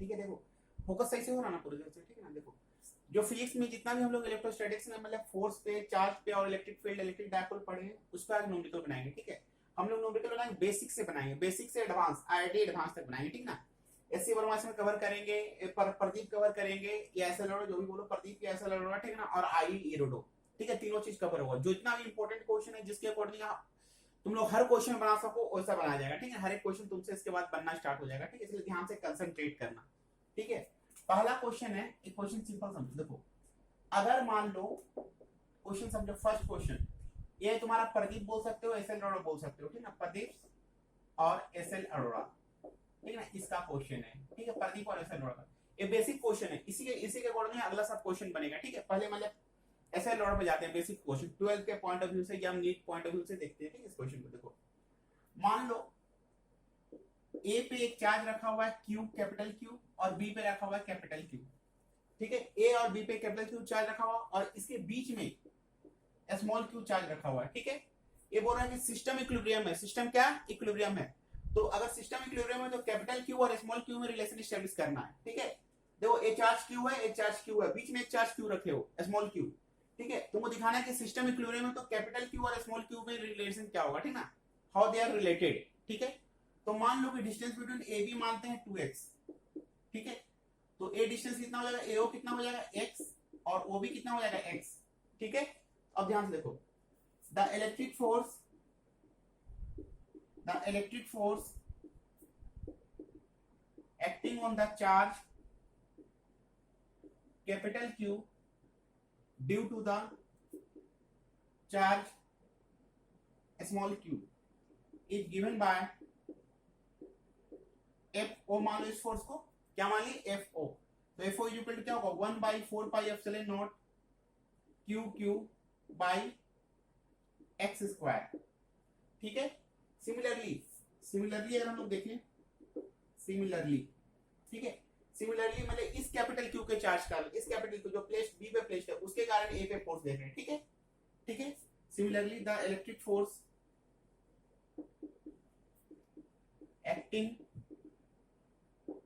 ठीक है। देखो फोकस सही से हो रहा ना पूरी तरह से, ठीक है ना। देखो जो फिजिक्स में जितना भी हम लोग इलेक्ट्रोस्टैटिक्स में मतलब फोर्स पे, चार्ज पे और इलेक्ट्रिक फील्ड, इलेक्ट्रिक डायपोल पढ़े हैं, उसका आज न्यूमेरिकल बनाएंगे, ठीक है। हम लोग न्यूमेरिकल बनाएंगे बेसिक से, बनाएंगे बेसिक से एडवांस, आईआईटी एडवांस तक बनाएंगे, ठीक ना। एससी वर्मा में कवर करेंगे, प्रदीप कवर करेंगे, या ऐसा लड़ो जो भी बोलो, प्रदीप या ऐसा लड़ो, ठीक है ना, और आई इरोडो, ठीक है। तीनों चीज कवर होगा। जो इतना भी इंपॉर्टेंट क्वेश्चन है जिसके अकॉर्डिंग तुम लोग हर क्वेश्चन बना सको वैसा बनाया जाएगा, ठीक है। हर एक क्वेश्चन तुमसे इसके बाद बनना स्टार्ट हो जाएगा, ठीक है। इसलिए ध्यान से कंसंट्रेट करना, ठीक है। पहला क्वेश्चन है, एक क्वेश्चन सिंपल समझो। देखो अगर मान लो क्वेश्चन समझो, फर्स्ट क्वेश्चन ये तुम्हारा प्रदीप बोल सकते हो, एसएल अरोड़ा बोल सकते हो, ठीक है ना। प्रदीप और एसएल अरोड़ा, ठीक है ना, इसका क्वेश्चन है, ठीक है। प्रदीप और एसएल अरोड़ा, ये बेसिक क्वेश्चन है। इसी के अकॉर्डिंग अगला सब क्वेश्चन बनेगा, ठीक है। पहले मतलब एसएल अरोड़ा पे जाते हैं, बेसिक क्वेश्चन 12 के पॉइंट ऑफ व्यू से या नीट पॉइंट ऑफ व्यू से देखते हैं, ठीक है। इस क्वेश्चन को देखो, मान लो ए पे एक चार्ज रखा हुआ है क्यू, कैपिटल क्यू, और बी पे रखा हुआ है कैपिटल क्यू, ठीक है। ए और बी पे कैपिटल क्यू चार्ज रखा हुआ और इसके बीच में स्मॉल क्यू चार्ज रखा हुआ है, ठीक है। ये बोल रहा है कि सिस्टम इक्विलिब्रियम है। सिस्टम क्या इक्विलिब्रियम है। तो अगर सिस्टम इक्विलिब्रियम है तो कैपिटल क्यू और स्मॉल क्यू में रिलेशन एस्टेब्लिश करना है, ठीक है। देखो ए चार्ज क्यू है, ए चार्ज क्यू है, बीच में एक चार्ज क्यू रखे हो, स्मॉल क्यू, ठीक है। तुमको दिखाना है कि सिस्टम इक्विलिब्रियम है तो कैपिटल क्यू और स्मॉल क्यू में रिलेशन क्या होगा, ठीक ना, हाउ दे आर रिलेटेड, ठीक है। तो मान लो कि डिस्टेंस बिटवीन ए बी मानते हैं 2x, ठीक है। तो ए डिस्टेंस कितना हो जाएगा, एओ कितना हो जाएगा x, और ओ बी कितना हो जाएगा x, ठीक है। अब ध्यान से देखो, the electric force acting on the charge capital Q due to the charge small q is given by FO। मान लो इस फोर्स को क्या मान ली, FO। तो FO इज इक्वल टू क्या होगा, 1/4 pi epsilon naught QQ by x square, ठीक है। सिमिलरली अगर हम लोग देखें, सिमिलरली, ठीक है। सिमिलरली मतलब इस कैपिटल क्यू के चार्ज का, इस कैपिटल क्यू जो प्लेस बी पे प्लेस्ड है उसके कारण ए पे फोर्स देख रहे हैं, ठीक है, ठीक है। Similarly the electric force acting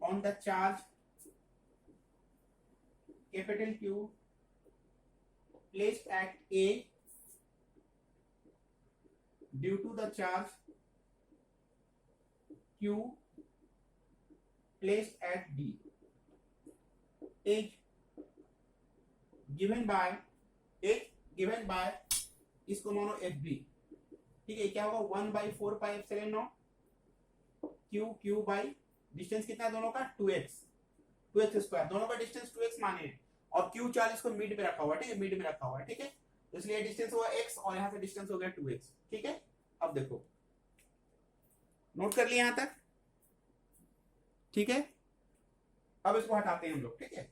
on the charge capital Q placed at A due to the charge Q placed at D is given by इसको मानो FB, ठीक है। क्या होगा 1/4 pi epsilon naught QQ by distance कितना है दोनों का 2x स्क्वायर, दोनों का डिस्टेंस 2x माने हैं, और Q चार्ज इसको मिड पे रखा हुआ है, ठीक है, मिड में रखा हुआ है, ठीक है। तो इसलिए डिस्टेंस हुआ x और यहाँ से डिस्टेंस हो गया 2x, ठीक है। अब देखो नोट कर लिया यहां तक, ठीक है। अब इसको हटाते हैं हम लोग, ठीक है।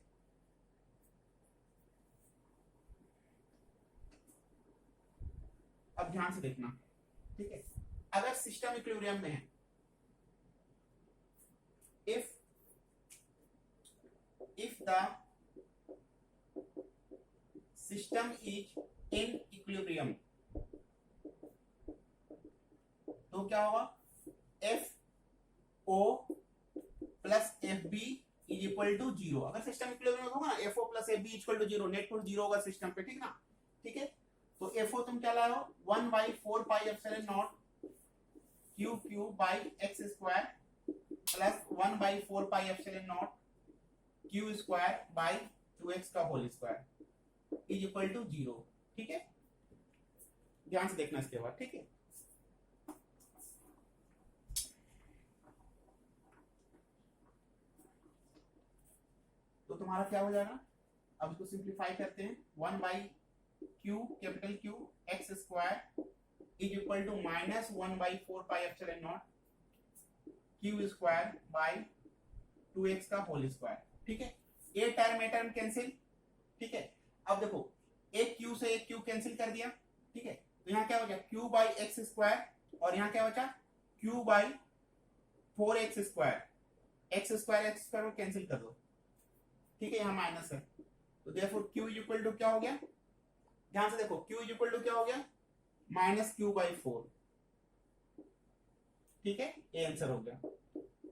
अब ध्यान से देखना, ठीक है। अगर सिस्टम इक्विलिब्रियम में है, if the system is in equilibrium, तो क्या होगा, FO plus FB is equal to 0। अगर सिस्टम इक्विलिब्रियम होगा ना, FO plus FB equal to 0, net force 0 होगा सिस्टम पे, ठीक ना, ठीक है। तो FO तुम क्या लाए हो, 1/4 pi epsilon naught QQ by x square plus 1/4 pi epsilon naught Q square by 2x का whole square is equal to 0, ठीक है। ध्यान से देखना इसके बाद, ठीक है। तो तुम्हारा क्या हो जाएगा, अब इसको सिंप्लीफाई करते हैं, 1/Q capital Q x square is equal to minus 1/4 pi epsilon naught Q square by 2x का होल स्क्वायर, ठीक है। ए टर्म कैंसिल, ठीक है। अब देखो एक Q से एक Q कैंसिल कर दिया, ठीक है। तो यहाँ क्या हो गया, Q बाई एक्स स्क्वायर, और यहाँ क्या बचा, Q बाई 4x स्क्वायर को कैंसिल कर दो, ठीक है। यहाँ माइनस है, तो therefore Q is equal to क्या हो गया, ध्यान से देखो, Q इज इक्वल टू क्या हो गया, -Q/4, ठीक है। ये आंसर हो गया,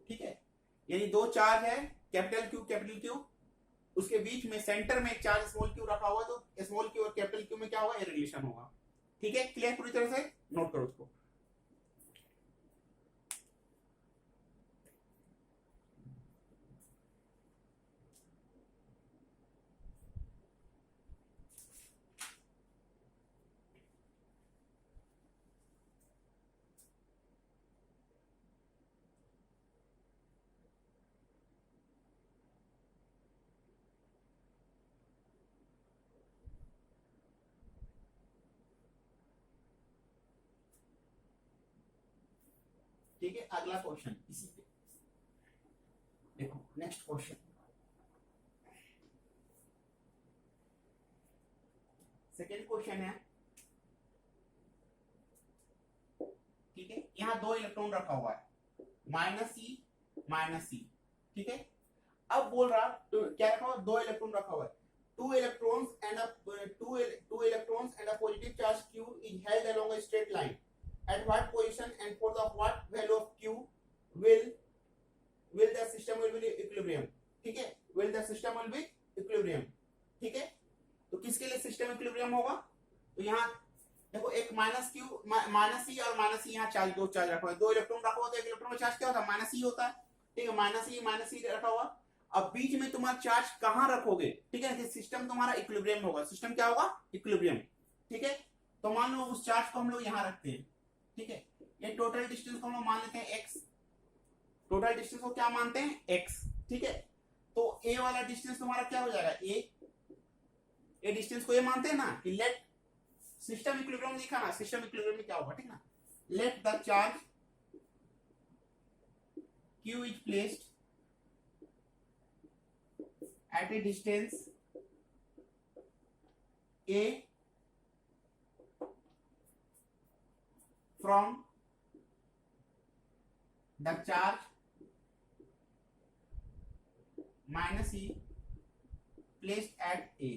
ठीक है। यानी दो चार्ज है कैपिटल क्यू, उसके बीच में सेंटर में एक चार्ज स्मॉल क्यू रखा हुआ है, तो स्मॉल क्यू और कैपिटल क्यू में क्या होगा, ये रिलेशन होगा। ठीक है, क्लियर पूरी तरह से, नोट करो उसको। ठीक है, अगला क्वेश्चन इसी पे देखो, नेक्स्ट क्वेश्चन, सेकेंड क्वेश्चन है। ठीक है, यहाँ दो इलेक्ट्रॉन रखा हुआ है, माइनस सी। ठीक है, अब बोल रहा तो क्या रखा हुआ, दो इलेक्ट्रॉन रखा हुआ है, two electrons and a positive charge q is held along a straight line at what position and for the what value of q will the system will be equilibrium। ठीक है, will the system will be equilibrium। ठीक है, तो किसके लिए system equilibrium होगा, तो यहाँ देखो एक माइनस सी और माइनस सी, यहाँ चार्ज दो चार्ज रखा हुआ है, दो इलेक्ट्रॉन रखा हुआ है, तो एक इलेक्ट्रॉन में चार्ज क्या होता है, माइनस सी होता है। ठीक है, माइनस सी रखा हुआ। अब बीच में तुम्हारा चार्ज कहां रखोगे, ठीक है, सिस्टम तुम्हारा इक्विलिब्रियम होगा, सिस्टम क्या होगा, इक्विलिब्रियम। ठीक है, तो मान लो उस चार्ज को हम लोग यहां रखते हैं। ठीक है, ये टोटल डिस्टेंस को हम लोग मान लेते हैं x, टोटल डिस्टेंस को क्या मानते हैं, x। ठीक है, तो a वाला डिस्टेंस तुम्हारा क्या हो जाएगा, a डिस्टेंस को ये मानते हैं ना कि लेट सिस्टम इक्विलिब्रियम लिखा ना, सिस्टम इक्विलिब्रियम में क्या होगा, ठीक ना, late the charge q is placed at a distance a from the charge minus e placed at a।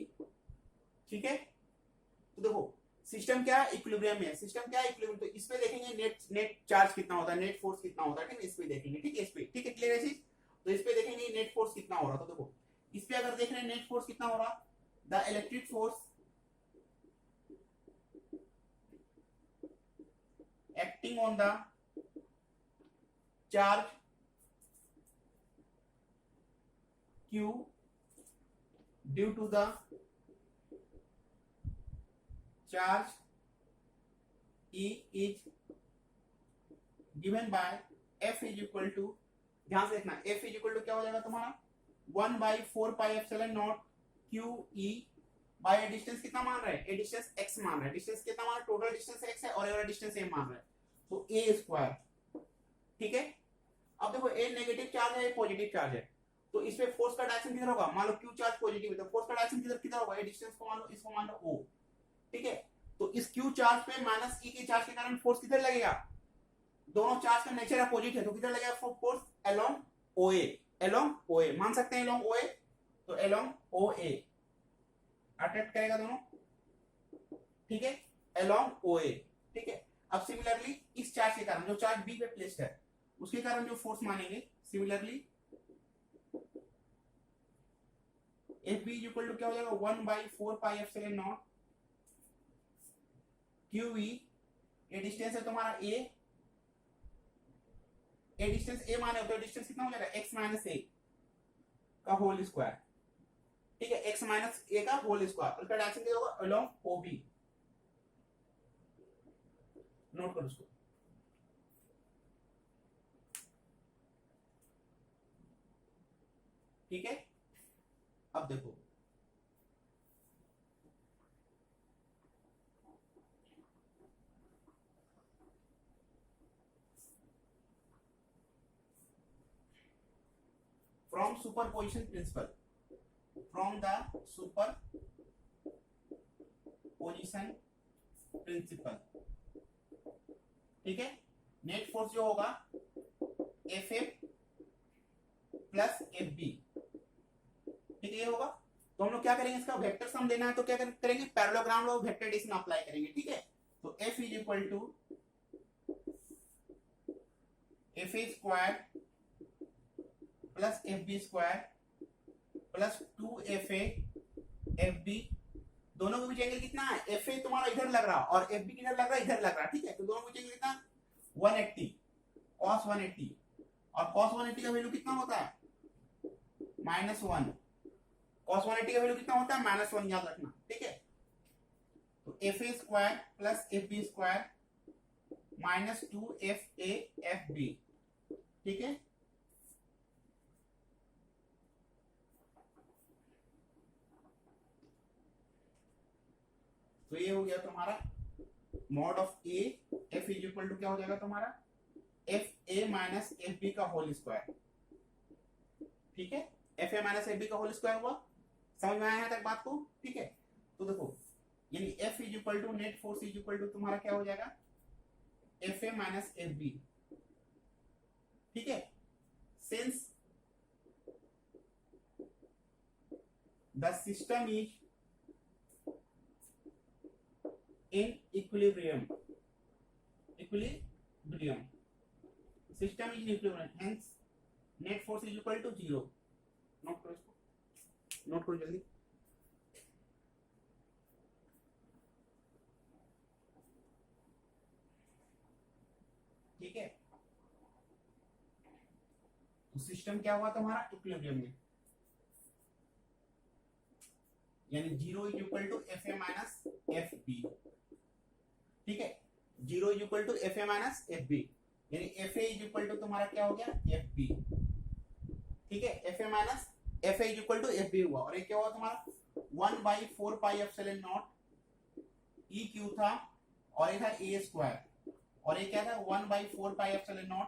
ठीक है, तो देखो सिस्टम क्या है, इक्विलिब्रियम में है, सिस्टम क्या है, इक्विलिब्रियम। तो इस पे देखेंगे नेट चार्ज कितना होता है, नेट फोर्स कितना होता है, ठीक है, इस पे देखेंगे। ठीक है, इस पे, ठीक है, क्लियर है चीज। तो इस पे देखेंगे नेट फोर्स कितना हो रहा, तो देखो इस पे अगर देख रहे हैं नेट फोर्स कितना हो रहा, the electric force acting on the charge Q due to the charge E is given by F is equal to, ध्यान से देखना, F इज इक्वल टू क्या हो जाएगा तुम्हारा 1/4 pi epsilon not Q E by distance कितना मान रहा है, ए डिस्टेंस x मान रहा है, डिस्टेंस कितना मान रहा है, टोटल डिस्टेंस x है और ये वाला डिस्टेंस a मान रहा है, तो a स्क्वायर। ठीक है, अब देखो a नेगेटिव चार्ज है, पॉजिटिव चार्ज है, तो इस पे फोर्स का डायरेक्शन किधर होगा, मान लो q चार्ज पॉजिटिव है तो फोर्स का डायरेक्शन किधर होगा, ये डिस्टेंस को मान लो, इसको मान लो o। ठीक है, तो इस q चार्ज पे माइनस e के चार्ज के कारण फोर्स किधर लगेगा, दोनों चार्ज का नेचर अपोजिट है, तो किधर लगेगा force, along OA, along OA मान सकते हैं, अलोंग OA, तो अलोंग OA अट्रैक्ट करेगा दोनों। ठीक है, अलोंग OA। ठीक है, अब सिमिलरली इस चार्ज के कारण, जो चार्ज B पे प्लेस्ड है उसके कारण जो फोर्स मानेंगे, similarly FB is equal to क्या हो जाएगा 1/4 पाई एप्सिलॉन नॉट QE, ये डिस्टेंस है तुम्हारा A, ए डिस्टेंस a माने तो डिस्टेंस कितना हो जाएगा x माइनस a का होल स्क्वायर। ठीक है, x माइनस a का होल स्क्वायर, उसका डायरेक्शन क्या होगा, अलोंग OB। नोट करो उसको। ठीक है, अब देखो from superposition principle, from the superposition principle। ठीक है, नेट फोर्स जो होगा FF प्लस FB। ठीक है, ये होगा, तो हम लोग क्या करेंगे, इसका वेक्टर सम लेना है तो क्या करेंगे, parallelogram law vector addition apply करेंगे। ठीक है, तो F is equal to FA square plus F B square plus 2fa F B, दोनों के बीच एंगल कितना है, एफ ए तुम्हारा इधर लग रहा और एफ बी किधर लग रहा है, इधर लग रहा, ठीक है। तो दोनों के बीच एंगल कितना, 180 cos 180, और cos 180 का वैल्यू कितना होता है, -1। cos 180 का वैल्यू कितना होता है, -1, याद रखना, ठीक है। तो F A square plus F B square minus 2fa F B, ठीक है। तो ये हो गया तुम्हारा mod of A, F is equal to क्या हो जाएगा तुम्हारा, F A minus F B का होल स्क्वायर, ठीक है। F A minus F B का होल स्क्वायर हुआ, समझ में आया यहाँ तक बात को, ठीक है। तो देखो यानी F is equal to net force is equal to तुम्हारा क्या हो जाएगा, F A minus F B, ठीक है। Since the system is in equilibrium, system is in equilibrium, hence net force is equal to 0। Note करो इसको, note करो जल्दी। ठीक है, तो सिस्टम क्या हुआ तुम्हारा, इक्विलिब्रियम में, यानी 0 is equal to F A minus F B, ठीक है। 0 is equal to F A minus F B, यानी F A is equal to तुम्हारा क्या हो गया, एफ बी, ठीक है। F A minus F A is equal to F B हुआ, और ये क्या हुआ तुम्हारा 1/4 pi epsilon naught E Q था, और ये था ए स्क्वायर, और ये क्या था 1/4 pi epsilon naught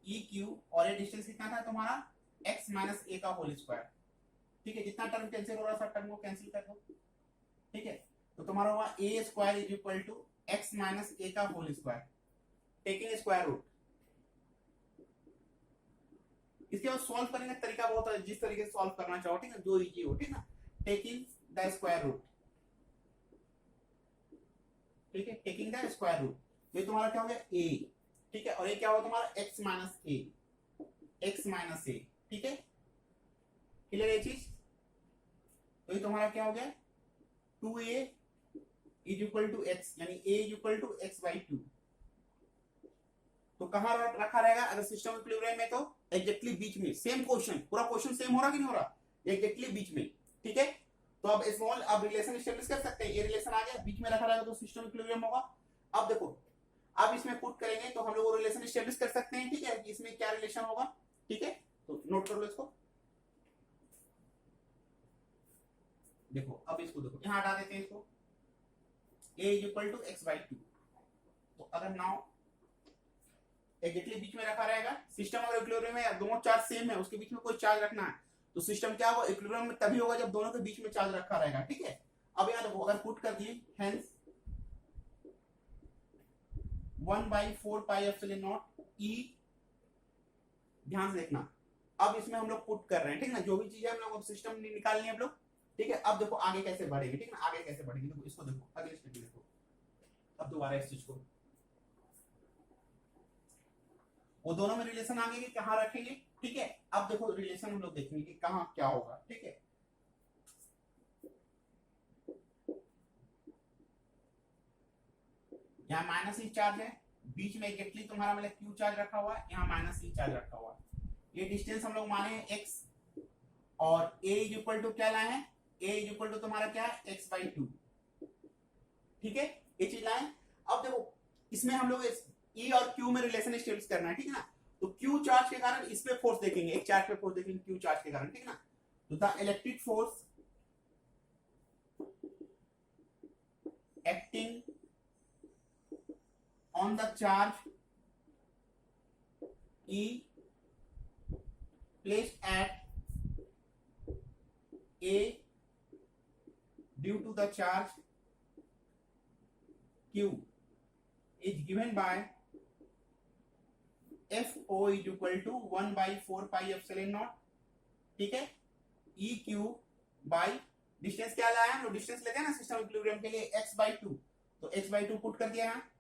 E Q, और ये डिस्टेंस कितना था तुम्हारा x माइनस ए का होल स्क्वायर, ठीक है। जितना टर्म कैंसिल हो रहा है सब टर्म को कैंसिल कर दो, ठीक है। तो तुम्हारा हुआ A square is equal to X minus A का whole square, taking square root. इसके बाद सॉल्व करने का तरीका बहुत है, जिस तरीके से सॉल्व करना चाहो, ठीक है, जो इजी हो, ठीक है। टेकिंग द स्क्वायर रूट, ठीक है, टेकिंग द स्क्वायर रूट, ये तुम्हारा क्या हो गया ए, ठीक है। और ये क्या हुआ तुम्हारा एक्स माइनस ए, ठीक है। क्लियर है चीज, तो ये तुम्हारा क्या हो गया 2a is equal to X, यानी a is equal to x/2। तो कहां रखा रहेगा अगर सिस्टम इक्विलिब्रियम में, तो एग्जैक्टली बीच में। सेम क्वेश्चन, पूरा क्वेश्चन सेम हो रहा कि नहीं हो रहा, एग्जैक्टली बीच में, ठीक है। तो अब स्मॉल, अब रिलेशन एस्टेब्लिश कर सकते हैं, ये रिलेशन आ गया, बीच में रखा रहेगा तो सिस्टम इक्विलिब्रियम होगा। अब देखो, अब इसमें पुट करेंगे तो हम लोग वो रिलेशन एस्टेब्लिश कर सकते हैं, ठीक है, इसमें क्या रिलेशन होगा, ठीक है। तो नोट कर लो इसको, देखो अब इसको देखो, यहां हटा देते हैं इसको, a is equal to x/2। तो अगर नाउ एग्जैक्टली बीच में रखा रहेगा, सिस्टम अगर इक्विलिब्रियम में दोनों चार्ज सेम है, उसके बीच में कोई चार्ज रखना है, तो सिस्टम क्या होगा, इक्विलिब्रियम में तभी होगा जब दोनों के बीच में चार्ज रखा रहेगा, ठीक है। अब यहाँ देखो, अगर पुट कर दिए, हेंस 1/4 पाई एप्सिलॉन नॉट ई, ध्यान से देखना, अब इसमें हम लोग पुट कर रहे हैं, ठीक है ना, जो भी चीज है हम लोग सिस्टम निकालनी है हम लोग, ठीक है। अब देखो आगे कैसे बढ़ेगी, ठीक है ना, आगे कैसे बढ़ेगी, देखो इसको देखो, अगले स्टेप देखो, अब दोबारा इस चीज को, वो दोनों में रिलेशन आगे के कहां रखेंगे, ठीक है। अब देखो रिलेशन हम लोग देखेंगे कि कहां क्या होगा, ठीक है। यहाँ माइनस ई चार्ज है, बीच में एग्जैक्टली तुम्हारा मतलब क्यू चार्ज रखा हुआ है, यहाँ माइनस ई चार्ज रखा हुआ है। ये डिस्टेंस हम लोग माने x, और a इज इक्वल टू क्या लाए हैं, a इज इक्वल टू तुम्हारा क्या है x/2, ठीक है, ये चीज लाए। अब देखो इसमें हम लोग E और Q में रिलेशन एस्टेब्लिश करना है, ठीक है ना। तो Q चार्ज के कारण इस पे फोर्स देखेंगे, एक चार्ज पे फोर्स देखेंगे Q चार्ज के कारण, ठीक है ना। तो the electric force acting on the charge E placed at A due to the charge Q is given by FO is equal to 1/4 pi epsilon not, ठीक है, EQ बाई डिस्टेंस क्या लाया हम लोग, डिस्टेंस लेते हैं ना सिस्टम इक्विलिब्रियम के लिए x/2, तो x/2 पुट कर दिया यहाँ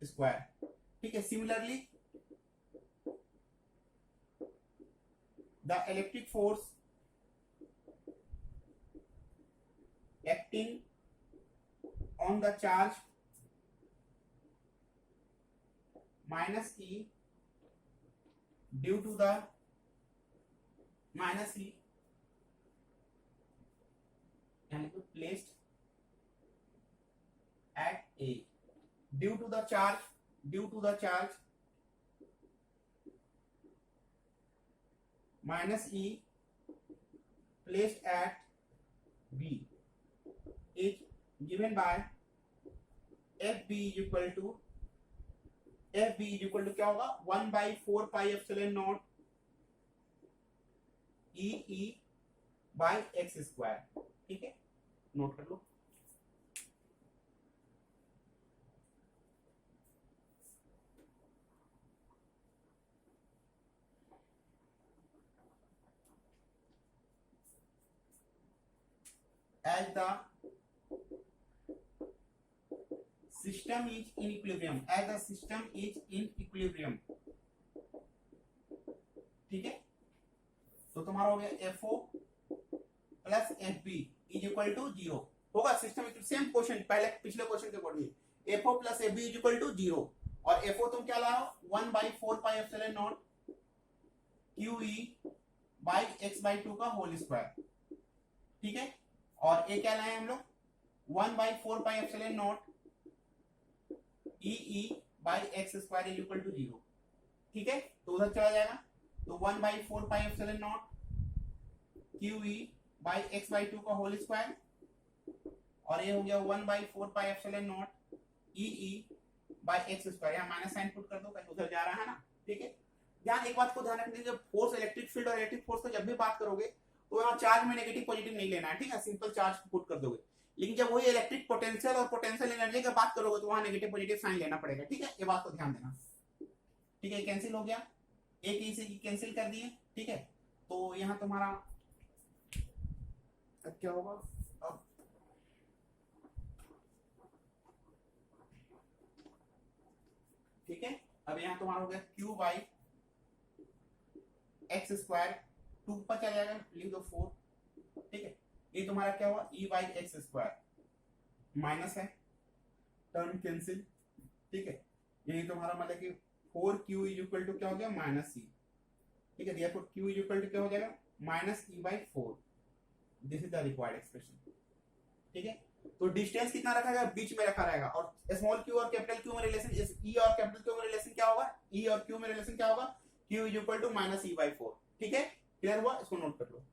स्क्वायर, ठीक है। Similarly the electric force acting on the charge minus E due to the minus E and placed at A due to the charge minus E placed at B is given by FB is equal to क्या होगा 1/4 pi epsilon naught E by X square. ठीक है, note कर लो। As the system is in equilibrium, ठीक है, तो तुम्हारा हो गया FO plus FB is equal to 0 होगा। सिस्टम सेम क्वेश्चन पहले पिछले क्वेश्चन के according FO plus FB is equal to 0 और FO तुम क्या लाओ 1/4 pi epsilon naught QE by x/2 का होल स्क्वायर। ठीक है, और ए क्या लाए हम लोग 1/4 pi epsilon naught EE by X square is equal to 0। ठीक है, तो उधर चला जाएगा, तो 1/4 pi epsilon naught QE by x/2 का होल स्क्वायर और ये हो गया 1/4 pi epsilon naught EE by X square. यहाँ माइनस साइन पुट कर दो, कहीं उधर जा रहा है ना। ठीक है, ध्यान एक बात को ध्यान रखना, जब फोर्स इलेक्ट्रिक फील्ड और इलेक्ट्रिक फोर्स को जब भी बात करोगे तो यहाँ चार्ज में नेगेटिव पॉजिटिव नहीं लेना है। ठीक है, सिंपल चार्ज पुट कर दोगे, लेकिन जब वही इलेक्ट्रिक पोटेंशियल और पोटेंशियल एनर्जी की बात करोगे तो वहां नेगेटिव पॉजिटिव साइन लेना पड़ेगा। ठीक है, ये बात को ध्यान देना। ठीक है, कैंसिल हो गया, एक इसे कैंसिल कर दिए। ठीक है, तो यहाँ तुम्हारा क्या होगा अब ठीक है, अब यहाँ तुम्हारा हो गया Q बाई एक्स स्क्वायर 2 पर चला जाएगा, लिख दो 4। ठीक है, ये तुम्हारा क्या हुआ E by x square minus है, टर्म कैंसिल। ठीक है, यही तुम्हारा मतलब कि 4Q इज इक्वल टू क्या हो गया माइनस E। ठीक है, दिया Q इज इक्वल टू क्या हो जाएगा minus E by 4। This is the required expression. ठीक है, तो डिस्टेंस कितना रखा जाएगा, बीच में रखा रहेगा, और स्मॉल q और कैपिटल q में रिलेशन E और कैपिटल q में रिलेशन क्या होगा, E और q में रिलेशन क्या होगा Q is equal to minus E by 4। ठीक है, क्लियर हुआ, इसको नोट कर लो।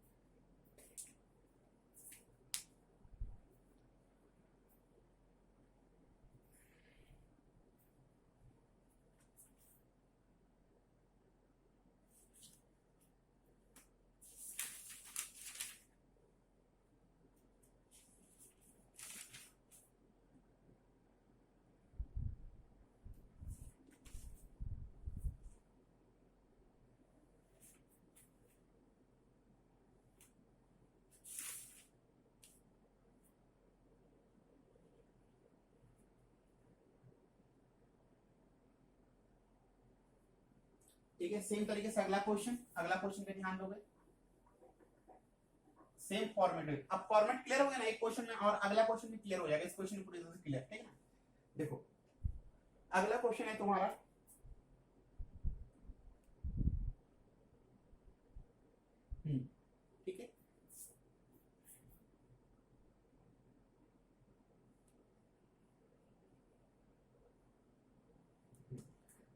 ठीक है, सेम तरीके से अगला क्वेश्चन पे ध्यान दोगे, सेम फॉर्मेट। अब फॉर्मेट क्लियर हो गया ना एक क्वेश्चन में, और अगला क्वेश्चन भी क्लियर हो जाएगा। इस क्वेश्चन पूरी तरह से क्लियर। ठीक है ना, देखो अगला क्वेश्चन है तुम्हारा ठीक है,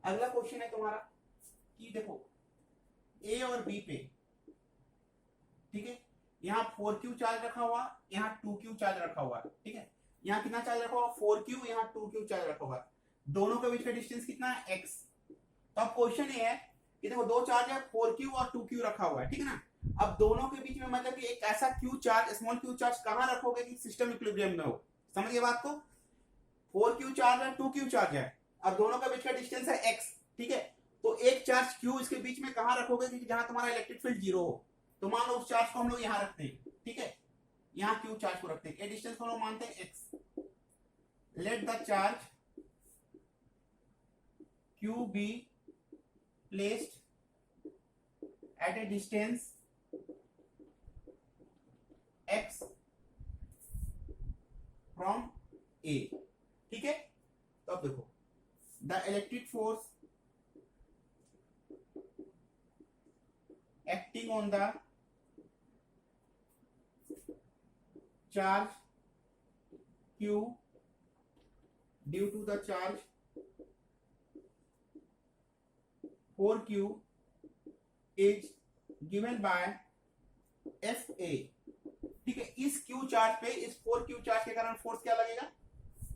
अगला क्वेश्चन है तुम्हारा कि देखो A और B पे, ठीक है, यहाँ 4Q चार्ज रखा हुआ, यहाँ 2Q चार्ज रखा हुआ। ठीक है, यहाँ कितना चार्ज रखा हुआ 4Q, यहाँ 2Q चार्ज रखा हुआ, दोनों के बीच का डिस्टेंस कितना है x। तो अब क्वेश्चन ये है कि देखो दो चार्ज है 4Q और 2Q रखा हुआ है। ठीक है ना, अब दोनों के बीच में मतलब कि एक ऐसा Q charge, small Q charge कहां रखोगे कि सिस्टम इक्विलिब्रियम में हो। समझिए बात को, 4Q चार्ज है 2Q चार्ज है, अब दोनों के बीच का डिस्टेंस है x। ठीक है, तो एक चार्ज Q इसके बीच में कहां रखोगे कि जहां तुम्हारा इलेक्ट्रिक फील्ड 0 हो। तो मान लो उस चार्ज को हम लोग यहां रखते हैं। ठीक है, यहां Q चार्ज को रखते हैं, ये डिस्टेंस को हम लोग मानते हैं x। Let the charge Q be placed at a distance x from a, ठीक है। तो अब देखो the electric force acting on the charge q due to the charge 4q is given by FA, ठीक है। इस q चार्ज पे, इस 4q चार्ज के कारण फोर्स क्या लगेगा,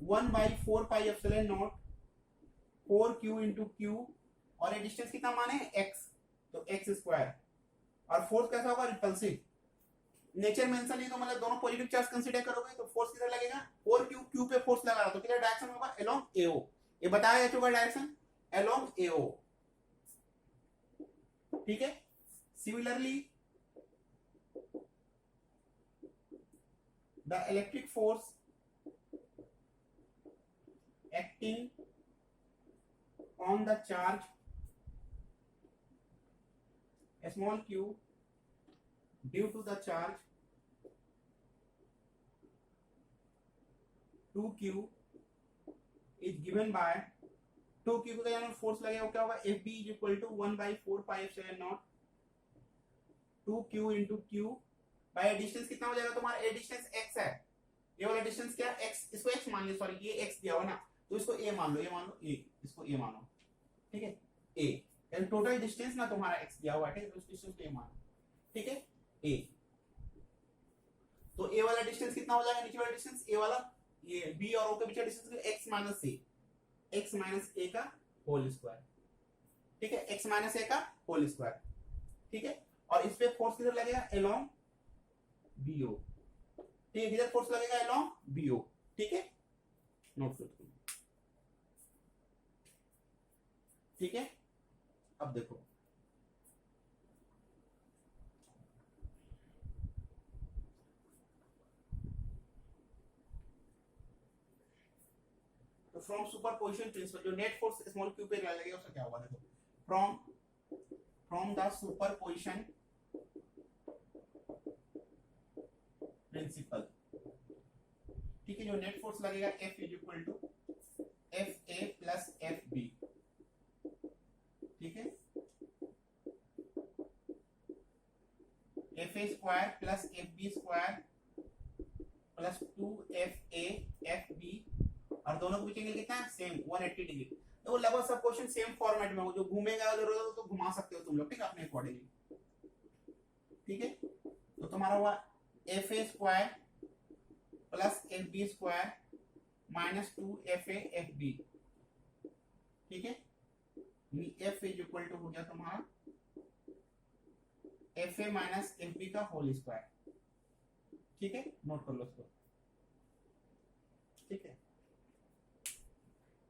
1/4 pi epsilon not 4q into q, और ये डिस्टेंस कितना माने x, तो x स्क्वायर, और फोर्स कैसा होगा, रिपल्सिव। नेचर मेंशन है तो मतलब दोनों पॉजिटिव चार्ज कंसीडर करोगे तो फोर्स किधर लगेगा, 4q q पे फोर्स लगा रहा तो किधर डायरेक्शन होगा, अलोंग AO, ये बताया जा चुका डायरेक्शन अलोंग AO, ठीक है। Similarly the electric force acting on the charge small q due to the charge 2q is given by 2q को यहाँ फोर्स लगेगा क्या होगा, FB is equal to 1/4 pi epsilon not 2q into q by distance कितना हो जाएगा तुम्हारा, ए distance x है, ये वाला डिस्टेंस क्या x, इसको x मान लो, सॉरी ये x दिया हुआ ना, तो इसको a मान लो, ये मान लो a, इसको a मानो, ठीक है। a यानी टोटल डिस्टेंस ना तुम्हारा x दिया हुआ है, ठीक है, तो उस डिस्टेंस को a मानो, ठीक है। a तो a वाला डिस्टेंस कितना हो जाएगा, नीचे वाला डिस्टेंस a वाला, ये b और o के बीच का डिस्टेंस x माइनस a का होल स्क्वायर, ठीक है, x माइनस a का होल स्क्वायर, ठीक है। और इस पे फोर्स किधर लगेगा, अलोंग BO, ठीक है, किधर फोर्स लगेगा, अलोंग BO, ठीक है, नोट करो, ठीक है। अब देखो तो फ्रॉम सुपरपोजिशन प्रिंसिपल जो नेट फोर्स स्मॉल q पे लगेगा उसका क्या होगा, देखो फ्रॉम द सुपरपोजिशन प्रिंसिपल, ठीक है, जो नेट फोर्स लगेगा F is equal to FA plus FB, ठीक है, FA square plus FB square plus 2FA FB, और दोनों के बीच एंगल कितना है, सेम 180 डिग्री। तो लगभग सब क्वेश्चन सेम फॉर्मेट में हो, जो घूमेगा अगर तो घुमा सकते हो तुम लोग, ठीक है, अपने अकॉर्डिंगली, ठीक है। तो तुम्हारा हुआ FA square plus FB square minus 2FA FB, ठीक है, F इज इक्वल टू हो गया तुम्हारा FA माइनस FB का होल स्क्वायर, ठीक है, नोट कर लो इसको, ठीक है।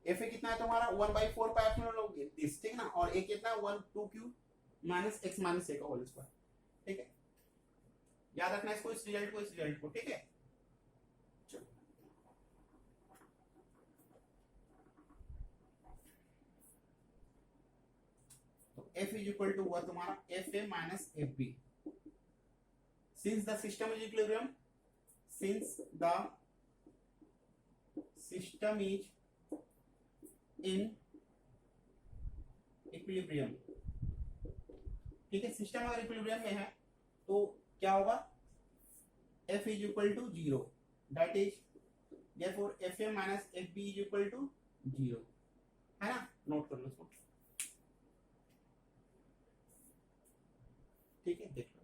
FA कितना है तुम्हारा 1/4 पाई एप्सिलॉन नॉट दिस, ठीक ना, और A कितना 2q minus x minus a का होल स्क्वायर, ठीक है। याद रखना इसको, इस रिजल्ट को, ठीक है। तो F इज इक्वल टू हुआ तुम्हारा FA minus FB, since the system is equilibrium, since the system is in equilibrium, ठीक है, सिस्टम अगर इक्विलिब्रियम में है तो क्या होगा, F is equal to 0, that is therefore FA minus FB is equal to 0, है ना, नोट कर लो इसको, ठीक है। देख लो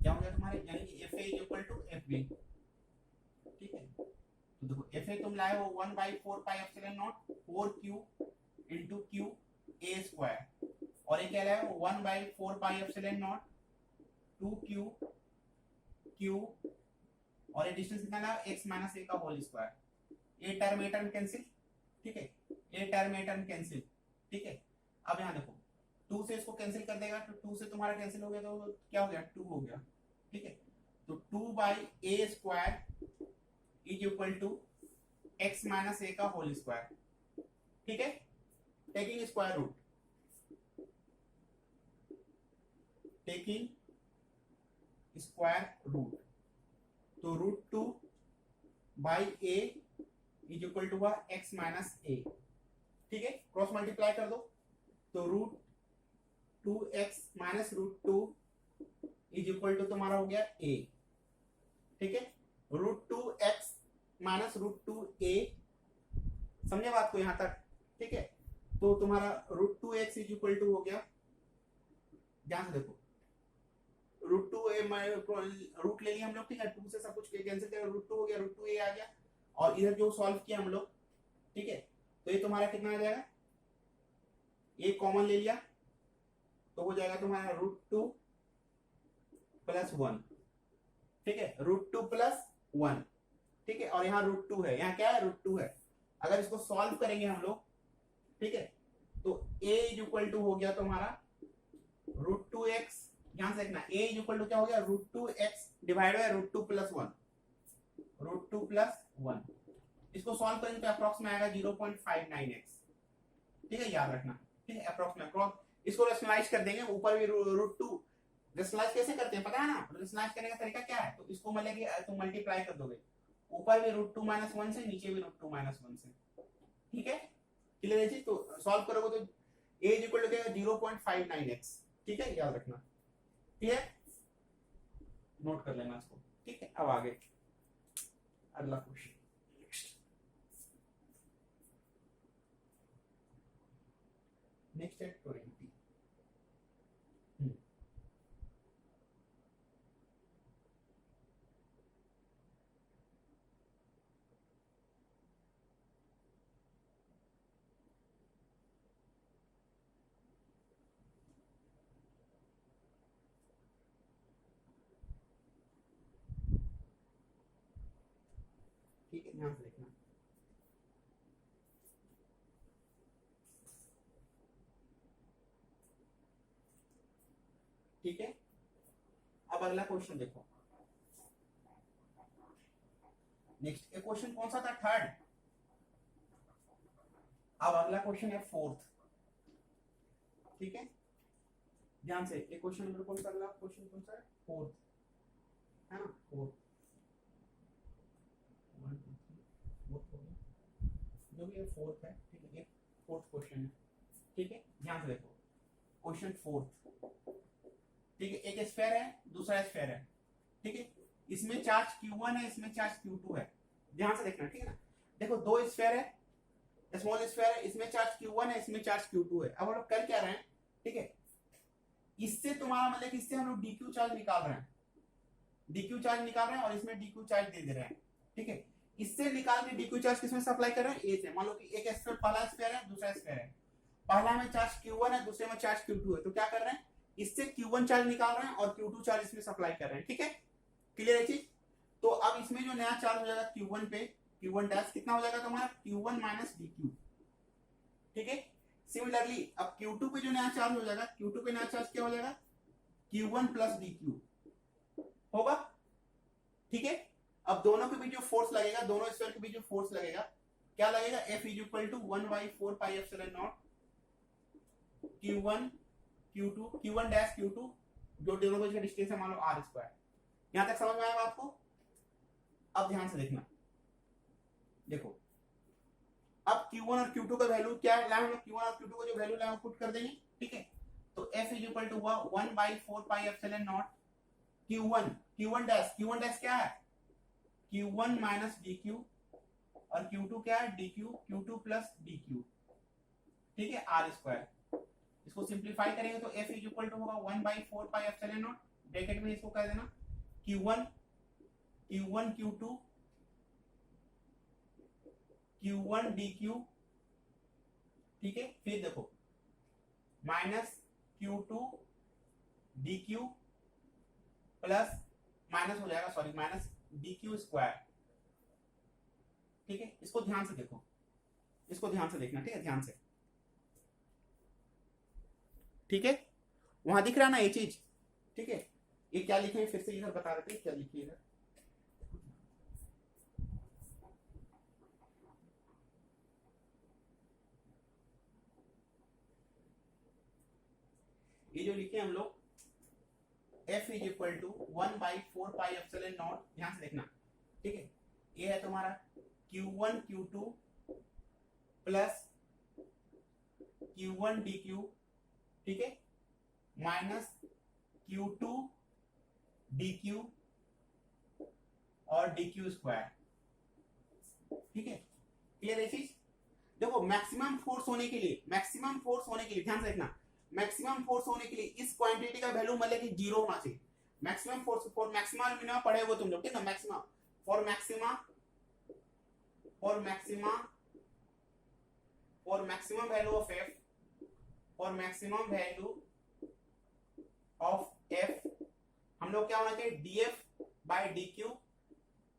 क्या हो गया तुम्हारे, यानी कि FA is equal to FB, ठीक है। तो देखो FA तुम लाए हो 1/4 pi epsilon not 4q into q a square, और ये क्या लाए हो 1/4 pi epsilon not 2q q, और ये डिस्टेंस कितना लाया x माइनस a का होल स्क्वायर, ये टर्म कैंसिल, ठीक है, ये टर्म कैंसिल, ठीक है। अब यहाँ देखो 2 से इसको कैंसिल कर देगा, तो 2 से तुम्हारा कैंसिल हो गया, तो क्या हो गया, 2 हो गया, ठीक है। तो 2/a² is equal to x minus a का होल स्क्वायर, ठीक है, taking square root, taking square root, तो √2/a is equal to x minus a, ठीक है, क्रॉस मल्टीप्लाई कर दो, तो √2x minus √2 is equal to तुम्हारा हो गया a, ठीक है, √2x माइनस √2a, समझे बात को यहां तक, ठीक है। तो तुम्हारा √2x इज इक्वल टू हो गया, ध्यान से देखो, रूट ले लिया हम लोग, ठीक है, 2 से सब कुछ कैंसिल कर, √2 हो गया, √2a आ गया, और इधर जो सॉल्व किया हम लोग, ठीक है, तो ये तुम्हारा कितना आ जाएगा, ये कॉमन ले लिया तो हो जाएगा तुम्हारा √2 + 1, ठीक है, √2 + 1, ठीक है, और यहाँ √2 है, यहाँ क्या है, √2 है। अगर इसको सॉल्व करेंगे हम लोग, ठीक है, तो a इज इक्वल टू हो गया तुम्हारा √2x, ध्यान से देखना, a इज इक्वल टू क्या हो गया, √2x डिवाइड बाय √2 + 1, √2 + 1, इसको सॉल्व करेंगे तो अप्रॉक्स में आएगा 0.59x, ठीक है, याद रखना, ठीक है, अप्रॉक्स में क्रॉस, इसको रेशनलाइज कर देंगे, ऊपर भी √2, रेशनलाइज कैसे करते हैं पता है ना, रेशनलाइज करने का तरीका क्या है, तो इसको मतलब कि तुम मल्टीप्लाई कर दोगे, ऊपर भी √2 - 1 से, नीचे भी √2 - 1 से, ठीक है, क्लियर है जी। तो सॉल्व करोगे तो a इज इक्वल टू क्या है, 0.59x, ठीक है, याद रखना, ठीक है, नोट कर लेना इसको, ठीक है। अब आगे अगला क्वेश्चन, नेक्स्ट है 20। ठीक है, ध्यान से देखना, ठीक है। अब अगला क्वेश्चन देखो, नेक्स्ट एक क्वेश्चन कौन सा था, थर्ड, अब अगला क्वेश्चन है फोर्थ, ठीक है, ध्यान से, एक क्वेश्चन नंबर कौन सा, अगला क्वेश्चन कौन सा है, फोर्थ, है ना, फोर्थ, 1 2 3 फोर्थ हो गया, जो भी ये फोर्थ है, ठीक है, ये फोर्थ क्वेश्चन है, ठीक है, ध्यान से देखो, क्वेश्चन फोर्थ, ठीक है, एक स्फीयर है, दूसरा स्फीयर है, ठीक है, इसमें चार्ज Q1 है, इसमें चार्ज Q2 है, ध्यान से देखना, ठीक है ना, देखो दो स्फीयर है, स्मॉल स्फीयर है, इसमें चार्ज Q1 है, इसमें चार्ज Q2 है। अब हम लोग कर क्या रहे हैं, ठीक है, इससे तुम्हारा मतलब कि इससे हम लोग dq चार्ज निकाल रहे हैं, dq चार्ज निकाल रहे हैं और इसमें dq चार्ज दे रहे हैं, ठीक है, इससे निकाल के dq चार्ज किसमें सप्लाई कर रहे हैं, ए से, मान लो कि एक स्फीयर, पहला स्फीयर है, दूसरा स्फीयर है, पहला में चार्ज Q1 है, दूसरे में चार्ज Q2 है, तो क्या कर रहे हैं, इससे Q1 चार्ज निकाल रहे हैं और Q2 चार्ज इसमें सप्लाई कर रहे हैं, ठीक है, क्लियर है चीज। तो अब इसमें जो नया चार्ज हो जाएगा Q1 पे, Q1 डैश कितना हो जाएगा तुम्हारा, Q1 माइनस dq, ठीक है। सिमिलरली अब Q2 पे जो नया चार्ज हो जाएगा, Q2 पे नया चार्ज क्या हो जाएगा, Q1 प्लस dq होगा, ठीक है। अब दोनों के बीच जो फोर्स लगेगा, दोनों स्फीयर के बीच जो फोर्स लगेगा, क्या लगेगा, F is equal to 1/4πε0 Q1 Q2, Q1 dash Q2, जो दोनों के बीच का डिस्टेंस है मान लो r²। यहां तक समझ में आया आपको। अब ध्यान से देखना, देखो अब Q1 और Q2 का वैल्यू क्या लाए हम लोग, Q1 और Q2 को जो वैल्यू लाए पुट कर देंगे, ठीक है। तो F is equal to 1/4πε0 Q1 dash क्या है, Q1 माइनस dq, और Q2 क्या है, dq, Q2 प्लस dq, ठीक है, r²। इसको सिंप्लीफाई करेंगे तो F इज इक्वल टू होगा 1/4πε0, ब्रैकेट में इसको कर देना Q1 Q2 Q1 dq, ठीक है, फिर देखो minus Q2 dq plus minus हो जाएगा, सॉरी माइनस dq², ठीक है। इसको ध्यान से देखो, इसको ध्यान से देखना, ठीक है, ध्यान से, ठीक है, वहां दिख रहा ना ये चीज, ठीक है। ये क्या लिखे हैं फिर से इधर बता देते हैं क्या लिखिए इधर, ये जो लिखे हम लोग F इज इक्वल टू 1/4πε0, ध्यान से देखना, ठीक है। ये है तुम्हारा Q1 Q2 plus Q1 DQ, ठीक है, माइनस Q2 DQ और DQ स्क्वायर, ठीक है। क्लियर है चीज। देखो मैक्सिमम फोर्स होने के लिए, मैक्सिमम फोर्स होने के लिए ध्यान से देखना, मैक्सिमम फोर्स होने के लिए इस क्वांटिटी का वैल्यू मतलब कि 0 होना चाहिए। Maximum force for maximum minimum पढ़े हो तुम लोग, ठीक है। Maximum for maximum, for maximum, for maximum value of F, for maximum value of F हम लोग क्या होना चाहिए, DF by DQ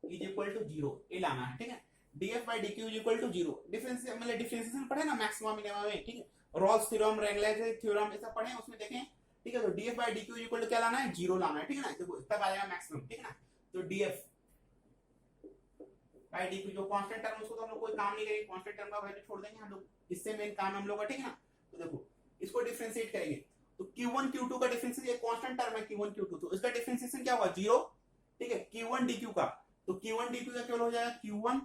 is equal to 0, ये लाना है, ठीक है। DF by DQ is equal to 0, difference मतलब डिफरेंशिएशन पढ़े ना मैक्सिमम मिनिमम में, ठीक है। रॉल्स थ्योरम, रेंगलेस थ्योरम ये सब पढ़े उसमें देखें, ठीक है। तो DF by DQ is equal to क्या लाना है, 0 लाना है, ठीक है ना। देखो तब आ जाएगा मैक्सिमम, ठीक है ना। तो DF बाय DQ जो कांस्टेंट टर्म उसको तो हम लोग कोई काम नहीं करेंगे, कांस्टेंट टर्म का वैल्यू छोड़ देंगे हम लोग, इससे मेन काम हम लोग का, ठीक है ना। तो देखो इसको डिफरेंशिएट करेंगे तो Q1 Q2 का डिफरेंशिएशन, ये कांस्टेंट टर्म है Q1 Q2, तो इसका डिफरेंशिएशन क्या होगा 0, ठीक है। Q1 DQ का, तो Q1 DQ का केवल हो जाएगा Q1,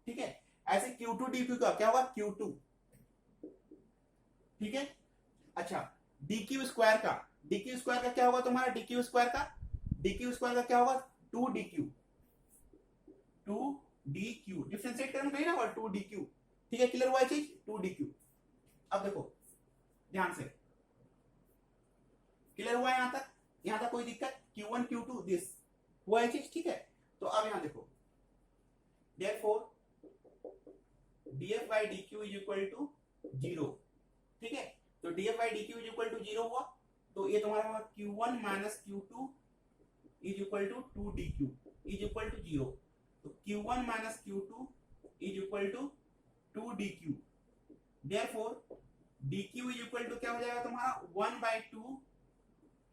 ठीक है। ऐसे Q2 DQ का क्या होगा Q2, ठीक है। अच्छा DQ स्क्वायर का, DQ स्क्वायर का क्या होगा तुम्हारा, DQ स्क्वायर का, DQ स्क्वायर का क्या होगा 2DQ, 2DQ डिफरेंशिएट करना नहीं ना, और 2DQ, ठीक है। क्लियर हुआ चीज, 2DQ। अब देखो ध्यान से, क्लियर हुआ यहां तक, यहां तक कोई दिक्कत, Q1 Q2 दिस हुआ है चीज, ठीक है। तो अब यहां देखो therefore df by dq is equal to 0, ठीक है। तो df by dq is equal to 0 हुआ, तो ये तुम्हारा होगा Q1 minus Q2 is equal to 2dq is equal to 0, तो Q1 minus Q2 is equal to 2dq, therefore dq is equal to क्या हो जाएगा तुम्हारा 1/2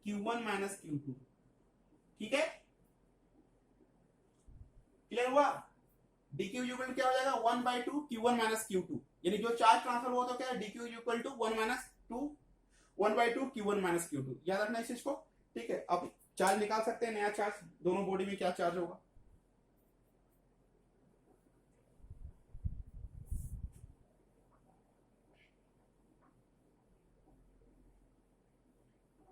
Q1 minus Q2, ठीक है। क्लियर हुआ, dq इक्वल क्या हो जाएगा 1/2 Q1 minus Q2, यानी जो चार्ज ट्रांसफर हुआ तो क्या है dq equal to 1/2 Q1 minus Q2, याद रखना इस चीज को, ठीक है। अब चार्ज निकाल सकते हैं, नया चार्ज दोनों बॉडी में क्या चार्ज होगा,